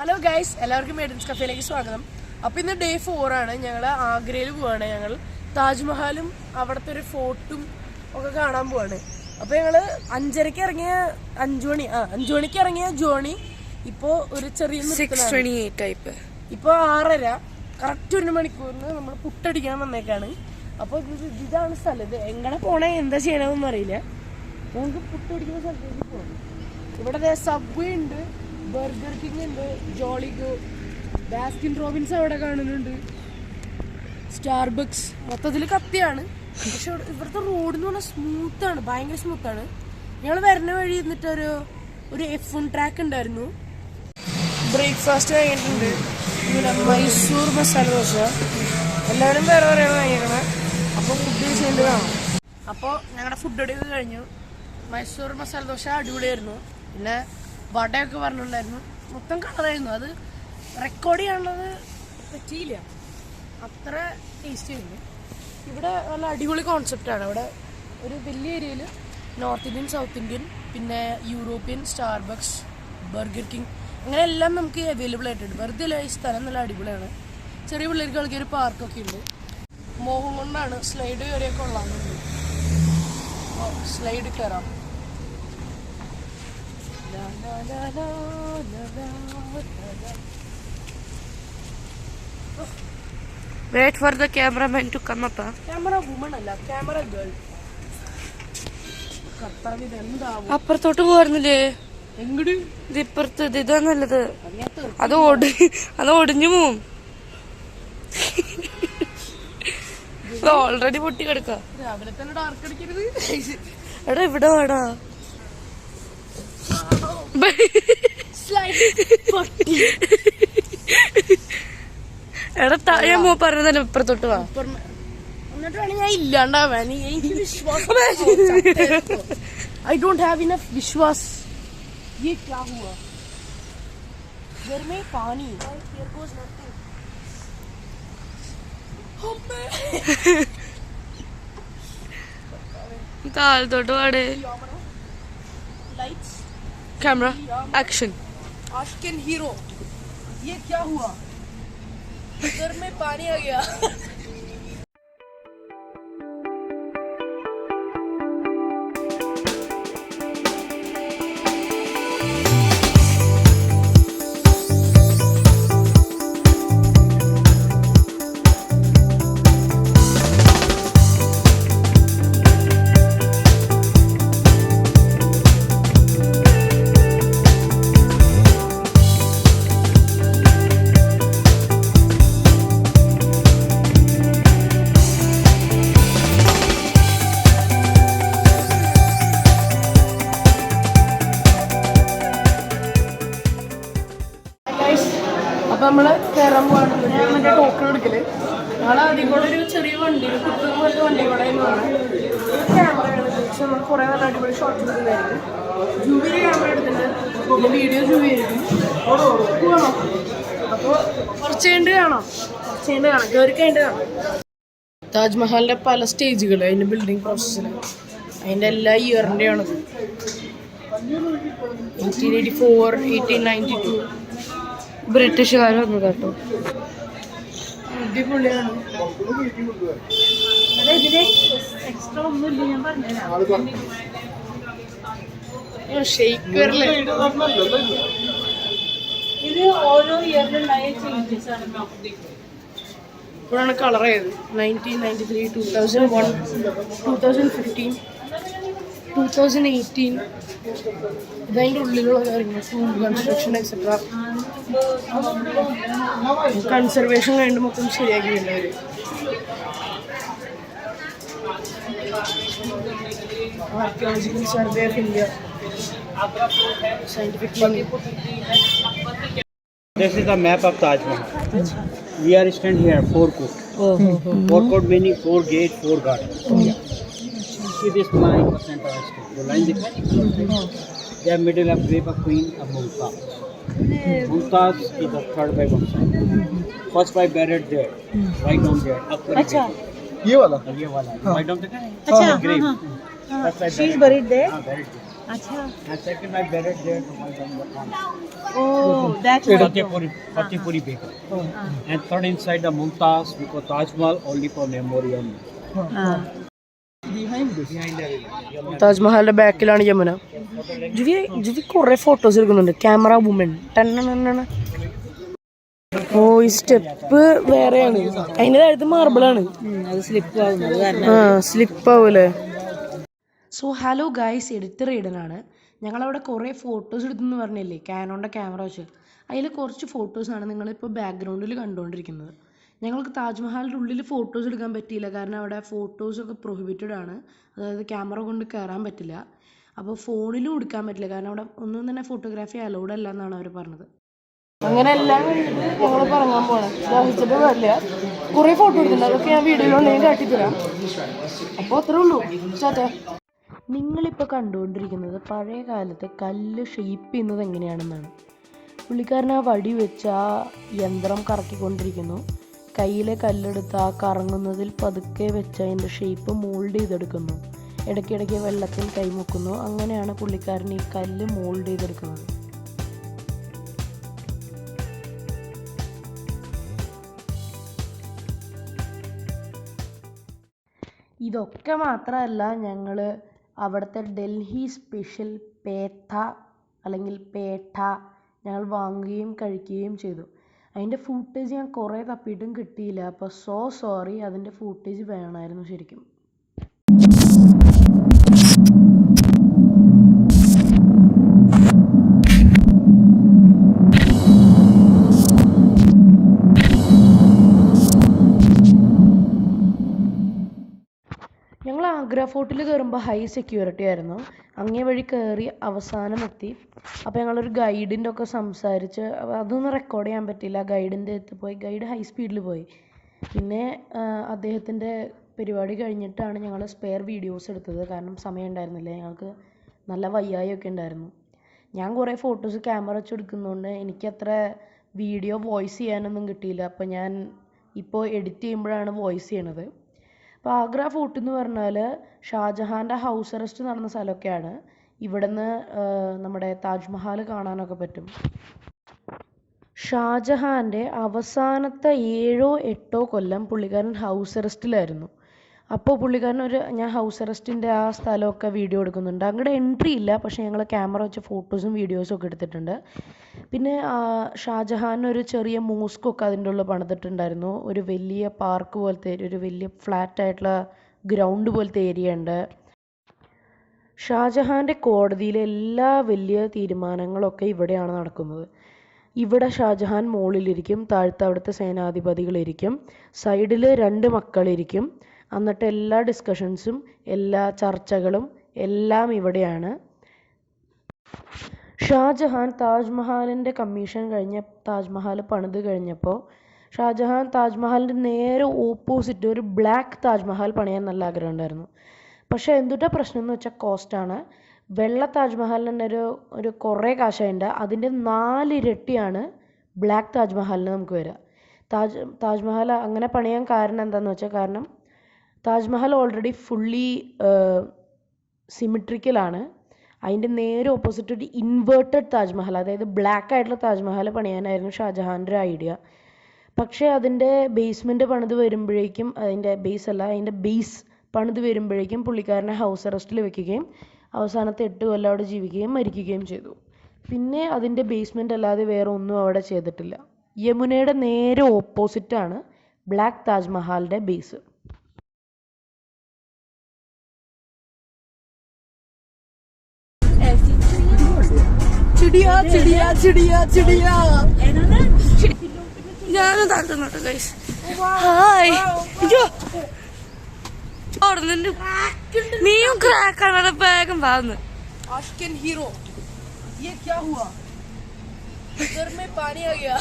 Hello guys, എല്ലാവർക്കും മേഡൻസ് കഫേയിലേക്ക് സ്വാഗതം. അപ്പോൾ ഇന്ന് ഡേ 4 ആണ്. ഞങ്ങൾ ആഗ്രയിൽ പോവാണ്. ഞങ്ങൾ താജ്മഹലും അവിടുത്തെ ഒരു ഫോർട്ടും ഒക്കെ കാണാൻ പോവാണ്. അപ്പോൾ ഞങ്ങൾ 5:30 ഇറങ്ങിയ 5 മണിക്ക് ഇറങ്ങിയ ജോണി ഇപ്പോൾ ഒരു ചെറിയ ഇപ്പോൾ 6:30 കറക്റ്റ് 1 മണിക്കൂറിന് നമ്മൾ പുട്ടടിക്കാൻ വന്നേക്കാണ്. അപ്പോൾ ഇതാണ് സ്ഥലം. ഇത് എങ്ങനെ പോണേ എന്താ ചെയ്യണമെന്നൊന്നും അറിയില്ല. നമുക്ക് പുട്ടടിക്കുന്ന സ്ഥലത്തേക്ക് പോകണം. ഇവിടെ സബ്വേ ഉണ്ട്, ബർഗർ കിങ് ഉണ്ട്, ജോളിഗോ, ബാസ്കിൻ റോബിൻസ് അവിടെ കാണുന്നുണ്ട്, സ്റ്റാർബക്സ്. മൊത്തത്തിൽ കത്തിയാണ്. പക്ഷെ ഇവിടുത്തെ റോഡ് എന്ന് പറഞ്ഞാൽ സ്മൂത്താണ്, ഭയങ്കര സ്മൂത്താണ്. ഞങ്ങൾ വരുന്ന വഴി എന്നിട്ട് ഒരു F1 ട്രാക്ക് ഉണ്ടായിരുന്നു. ബ്രേക്ക്ഫാസ്റ്റ് കഴിഞ്ഞിട്ടുണ്ട്. ഇവിടെ മൈസൂർ മസാല ദോശ. എല്ലാവരും വേറെ വേറെയാണ് കഴിക്കണേ. അപ്പോൾ ഫുഡ് ചെയ്യേണ്ടത് കാണാം. അപ്പോൾ ഞങ്ങളുടെ ഫുഡ് അടിയൊക്കെ കഴിഞ്ഞു. മൈസൂർ മസാല ദോശ അടിപൊളിയായിരുന്നു. പിന്നെ വടയൊക്കെ പറഞ്ഞിട്ടുണ്ടായിരുന്നു. മൊത്തം കളറായിരുന്നു. അത് റെക്കോർഡ് ചെയ്യാനുള്ളത് പറ്റിയില്ല, അത്ര ടേസ്റ്റ് ആയിരുന്നു. ഇവിടെ നല്ല അടിപൊളി കോൺസെപ്റ്റാണ്. ഇവിടെ ഒരു വലിയ ഏരിയയിൽ നോർത്ത് ഇന്ത്യൻ, സൗത്ത് ഇന്ത്യൻ, പിന്നെ യൂറോപ്യൻ, സ്റ്റാർബക്സ്, ബർഗർ കിങ്, അങ്ങനെ എല്ലാം നമുക്ക് അവൈലബിൾ ആയിട്ടുണ്ട്. വെറുതെ ഈ സ്ഥലം നല്ല അടിപൊളിയാണ്. ചെറിയ പിള്ളേർക്ക് കളിക്കാൻ ഒരു പാർക്കൊക്കെ ഉണ്ട്. മോഹം കൊണ്ടാണ് സ്ലൈഡ് കയറിയൊക്കെ കൊള്ളാമെന്നുണ്ട്. സ്ലൈഡ് കയറാം. Wait for the cameraman to come up. Camera woman അല്ല, camera girl. അപ്പുറത്തോട്ട് പോവായിരുന്നില്ലേ? എങ്ങട് ഇപ്പുറത്ത് ഇതാ നല്ലത്. അത് ഒടിഞ്ഞു പോവും. ഓൾറെഡി പൊട്ടി കിടക്ക. രാവിലെ തന്നെ ഡാർക്ക് അടിക്കരുത്. എടാ ഇവിടെ വേടാ. എടാ താഴെ പറഞ്ഞതന്നെ ഇപ്പുറത്തോട്ട് വാ. എന്നിട്ട് വേണം ഞാൻ ഇല്ലാണ്ടാവാൻ. എനിക്ക് വിശ്വാസം. I don't have enough विश्वास. ये क्या हुआ? घर में पानी. Here goes nothing. താഴത്തോട്ട് വാടേ. Lights. Camera. Action. Ashken hero. ये क्या हुआ? घर में पानी आ गया. അപ്പം നമ്മൾ കയറാൻ പോകാണ്. മറ്റേ ടോക്കൺ എടുക്കല്. ഞങ്ങൾ ആദ്യം കൂടെ ഒരു ചെറിയ വണ്ടി, കുത്തുന്ന പോലത്തെ വണ്ടി കൂടെ എന്ന് പറഞ്ഞാൽ ക്യാമറയാണ്. പക്ഷെ നമ്മൾ കുറേ നല്ല അടിപൊളി ഷോട്ട് എടുക്കുന്നതായിരുന്നു. ജൂബിലി ക്യാമറ എടുത്തിട്ട് പിന്നെ വീഡിയോ ജൂബി ആയിരിക്കും. പോകണം. അപ്പോൾ കുറച്ച് കഴിഞ്ഞിട്ട് കാണാം. കയറി കഴിഞ്ഞിട്ട് കാണാം. താജ്മഹലിൻ്റെ പല സ്റ്റേജുകൾ, അതിൻ്റെ ബിൽഡിംഗ് പ്രോസസ്സിൽ, അതിൻ്റെ എല്ലാ ഇയറിൻ്റെയാണത്. 1884, 1892. ബ്രിട്ടീഷുകാർ വന്നു കേട്ടോ. അടിപൊളിയാണ്. എക്സ്ട്രാ ഒന്നുമില്ല, ഞാൻ പറഞ്ഞുതരാം. ഇത് ഓരോ ഇയറിലുണ്ടായ ചേഞ്ചസ് ആണ്. ഇപ്പോഴാണ് കളർ ചെയ്തത്. 1993, 2001, 2015, 2018. ഇതതിൻ്റെ ഉള്ളിലുള്ള കാര്യങ്ങൾ, കൺസ്ട്രക്ഷൻ എക്സെട്ര. കൺസർവേഷൻ കഴിഞ്ഞ് മൊത്തം ശരിയാക്കിയിട്ടുണ്ട് അവർ. Archaeological survey of India, scientific clinic. This is the map of Taj Mahal. We are standing here, 4 court. 4 court meaning 4 gate, 4 garden. See this line of center of state. The line is the middle of grave of Queen of Mumtaz. Mumtaz is the third wife of Shah. First wife buried there, right down there. अच्छा, ये वाला, right down there. अच्छा, grave. she is buried there. Buried there. And second, I buried there to my mom. Oh, that's Fatehpuri Begum. And third, inside the Mumtaz, because Taj Mahal only for memorial. Behind the താജ്മഹലിന്റെ ബാക്കിലാണ് യമുന. ജിവി കുറെ photos എടുക്കുന്നുണ്ട്. Camera woman. ഓ ഈ step വേറെയാണ്. അതിന്റെ താഴത്ത് മാർബിളാണ്. അത് slip ആവുന്നത് കാരണം സ്ലിപ്പ് ആവൂലേ. സോ ഹലോ ഗൈസ്, എഡിറ്റർ ഈഡനാണ്. ഞങ്ങളവിടെ കുറേ ഫോട്ടോസ് എടുത്തെന്ന് പറഞ്ഞില്ലേ കാനോണിൻ്റെ ക്യാമറ വെച്ച്. അതിൽ കുറച്ച് ഫോട്ടോസാണ് നിങ്ങളിപ്പോൾ ബാക്ക്ഗ്രൗണ്ടിൽ കണ്ടുകൊണ്ടിരിക്കുന്നത്. ഞങ്ങൾക്ക് താജ്മഹലിൻ്റെ ഉള്ളിൽ ഫോട്ടോസ് എടുക്കാൻ പറ്റിയില്ല, കാരണം അവിടെ ഫോട്ടോസൊക്കെ പ്രൊഹിബിറ്റഡ് ആണ്. അതായത് ക്യാമറ കൊണ്ട് കയറാൻ പറ്റില്ല. അപ്പോൾ ഫോണിലും എടുക്കാൻ പറ്റില്ല, കാരണം അവിടെ ഒന്നും തന്നെ ഫോട്ടോഗ്രാഫി അലൗഡ് അല്ല എന്നാണ് അവർ പറഞ്ഞത്. അങ്ങനെ എല്ലാം കഴിഞ്ഞിട്ട് ഞങ്ങൾ പറഞ്ഞാൻ പോകണം. ദാഹിച്ചിട്ട് വരില്ല. കുറേ ഫോട്ടോ എടുത്തിട്ടുണ്ട്, അതൊക്കെ ഞാൻ വീഡിയോയിലുണ്ടെങ്കിൽ കാട്ടിത്തരാം. അപ്പോൾ അത്രേ ഉള്ളൂ. ചാച്ചാ, നിങ്ങളിപ്പോൾ കണ്ടുകൊണ്ടിരിക്കുന്നത് പഴയ കാലത്ത് കല്ല് ഷെയ്പ്പ് ചെയ്യുന്നത് എങ്ങനെയാണെന്നാണ്. പുള്ളിക്കാരൻ ആ വടി വെച്ച് ആ യന്ത്രം കറക്കിക്കൊണ്ടിരിക്കുന്നു. കയ്യിലെ കല്ലെടുത്ത് ആ കറങ്ങുന്നതിൽ പതുക്കെ വെച്ച് അതിൻ്റെ ഷേപ്പ് മോൾഡ് ചെയ്തെടുക്കുന്നു. ഇടയ്ക്കിടയ്ക്ക് വെള്ളത്തിൽ കൈമുക്കുന്നു. അങ്ങനെയാണ് പുള്ളിക്കാരൻ ഈ കല്ല് മോൾഡ് ചെയ്തെടുക്കുന്നത്. ഇതൊക്കെ മാത്രമല്ല, ഞങ്ങൾ അവിടുത്തെ ഡൽഹി സ്പെഷ്യൽ പേട്ട അല്ലെങ്കിൽ പേട്ട ഞങ്ങൾ വാങ്ങുകയും കഴിക്കുകയും ചെയ്തു. അതിൻ്റെ ഫൂട്ടേജ് ഞാൻ കുറേ തപ്പിയിട്ടും കിട്ടിയില്ല. അപ്പോൾ സോറി, അതിൻ്റെ ഫൂട്ടേജ് വേണമായിരുന്നു ശരിക്കും. ഞങ്ങൾ ആഗ്ര ഫോർട്ടിൽ കയറുമ്പോൾ ഹൈ സെക്യൂരിറ്റി ആയിരുന്നു. അങ്ങേ വഴി കയറി അവസാനം എത്തി. അപ്പോൾ ഞങ്ങളൊരു ഗൈഡിൻ്റെ ഒക്കെ സംസാരിച്ച്, അതൊന്നും റെക്കോർഡ് ചെയ്യാൻ പറ്റില്ല. ഗൈഡിൻ്റെ അടുത്ത് പോയി, ഗൈഡ് ഹൈ സ്പീഡിൽ പോയി. പിന്നെ അദ്ദേഹത്തിൻ്റെ പരിപാടി കഴിഞ്ഞിട്ടാണ് ഞങ്ങൾ സ്പെയർ വീഡിയോസ് എടുത്തത്, കാരണം സമയം ഉണ്ടായിരുന്നില്ല. ഞങ്ങൾക്ക് നല്ല വയ്യായൊക്കെ ഉണ്ടായിരുന്നു. ഞാൻ കുറേ ഫോട്ടോസ് ക്യാമറ വെച്ച് എടുക്കുന്നതുകൊണ്ട് എനിക്കത്ര വീഡിയോ വോയിസ് ചെയ്യാനൊന്നും കിട്ടിയില്ല. അപ്പോൾ ഞാൻ ഇപ്പോൾ എഡിറ്റ് ചെയ്യുമ്പോഴാണ് വോയിസ് ചെയ്യണത്. അപ്പോൾ ആഗ്ര ഫോർട്ട് എന്ന് പറഞ്ഞാൽ ഷാജഹാൻ്റെ ഹൗസ് അറസ്റ്റ് നടന്ന സ്ഥലമൊക്കെയാണ്. ഇവിടുന്ന് നമ്മുടെ താജ്മഹൽ കാണാനൊക്കെ പറ്റും. ഷാജഹാൻ്റെ അവസാനത്തെ 7-8 കൊല്ലം പുള്ളിക്കാരൻ ഹൗസ് അറസ്റ്റിലായിരുന്നു. അപ്പോൾ പുള്ളിക്കാരൻ ഞാൻ ഹൗസ് അറസ്റ്റിൻ്റെ ആ സ്ഥലമൊക്കെ വീഡിയോ എടുക്കുന്നുണ്ട്. അങ്ങോട്ട് എൻട്രി ഇല്ല, പക്ഷേ ഞങ്ങൾ ക്യാമറ വെച്ച് ഫോട്ടോസും വീഡിയോസും ഒക്കെ എടുത്തിട്ടുണ്ട്. പിന്നെ ഷാജഹാൻ ഒരു ചെറിയ മോസ്കൊക്കെ അതിൻ്റെ ഉള്ളിൽ പണിതിട്ടുണ്ടായിരുന്നു. ഒരു വലിയ പാർക്ക് പോലത്തെ ഒരു വലിയ ഫ്ലാറ്റ് ആയിട്ടുള്ള ഗ്രൗണ്ട് പോലത്തെ ഏരിയ ഉണ്ട്. ഷാജഹാൻ്റെ കോടതിയിലെ എല്ലാ വലിയ തീരുമാനങ്ങളൊക്കെ ഇവിടെയാണ് നടക്കുന്നത്. ഇവിടെ ഷാജഹാൻ മുകളിലിരിക്കും, താഴത്തെ അവിടുത്തെ സേനാധിപതികളിരിക്കും, സൈഡിൽ 2 മക്കളിരിക്കും. എന്നിട്ട് എല്ലാ ഡിസ്കഷൻസും എല്ലാ ചർച്ചകളും എല്ലാം ഇവിടെയാണ്. ഷാജഹാൻ താജ്മഹലിൻ്റെ കമ്മീഷൻ കഴിഞ്ഞ് താജ്മഹൽ പണിത് കഴിഞ്ഞപ്പോൾ ഷാജഹാൻ താജ്മഹലിൻ്റെ നേരെ ഓപ്പോസിറ്റ് ഒരു ബ്ലാക്ക് താജ്മഹൽ പണിയാൻ നല്ല ആഗ്രഹം ഉണ്ടായിരുന്നു. പക്ഷേ എന്തുട്ടാ പ്രശ്നം എന്ന് വെച്ചാൽ കോസ്റ്റാണ്. വെള്ള താജ്മഹലിന് തന്നെ ഒരു കുറേ കാശുണ്ട്. അതിൻ്റെ 4 ഇരട്ടിയാണ് ബ്ലാക്ക് താജ്മഹലിന് നമുക്ക് വരിക. താജ്മഹൽ അങ്ങനെ പണിയാൻ കാരണം എന്താണെന്ന് വെച്ചാൽ, കാരണം താജ്മഹൽ ഓൾറെഡി ഫുള്ളി സിമിട്രിക്കലാണ്. അതിൻ്റെ നേരെ ഓപ്പോസിറ്റ് ഒരു ഇൻവേർട്ടഡ് താജ്മഹൽ, അതായത് ബ്ലാക്ക് ആയിട്ടുള്ള താജ്മഹൽ പണിയാനായിരുന്നു ഷാജഹാൻ്റെ ഒരു ഐഡിയ. പക്ഷേ അതിൻ്റെ ബേസ്മെൻറ്റ് പണിത് വരുമ്പോഴേക്കും, അതിൻ്റെ ബേസ് പണിത് വരുമ്പോഴേക്കും പുള്ളിക്കാരനെ ഹൗസ് അറസ്റ്റിൽ വെക്കുകയും അവസാനത്തെ 8 കൊല്ലം അവിടെ ജീവിക്കുകയും മരിക്കുകയും ചെയ്തു. പിന്നെ അതിൻ്റെ ബേസ്മെൻറ്റ് അല്ലാതെ വേറെ ഒന്നും അവിടെ ചെയ്തിട്ടില്ല. യമുനയുടെ നേരെ ഓപ്പോസിറ്റാണ് ബ്ലാക്ക് താജ്മഹലിൻ്റെ ബേസ്. ഞാനും താഴ്ത്തുന്നുണ്ട് ഗൈസ്. ഹായ്. നീയും ക്രാക്കാണ് വേഗം വാന്ന്. आशिकन हीरो, ये क्या हुआ? घर में पानी आ गया.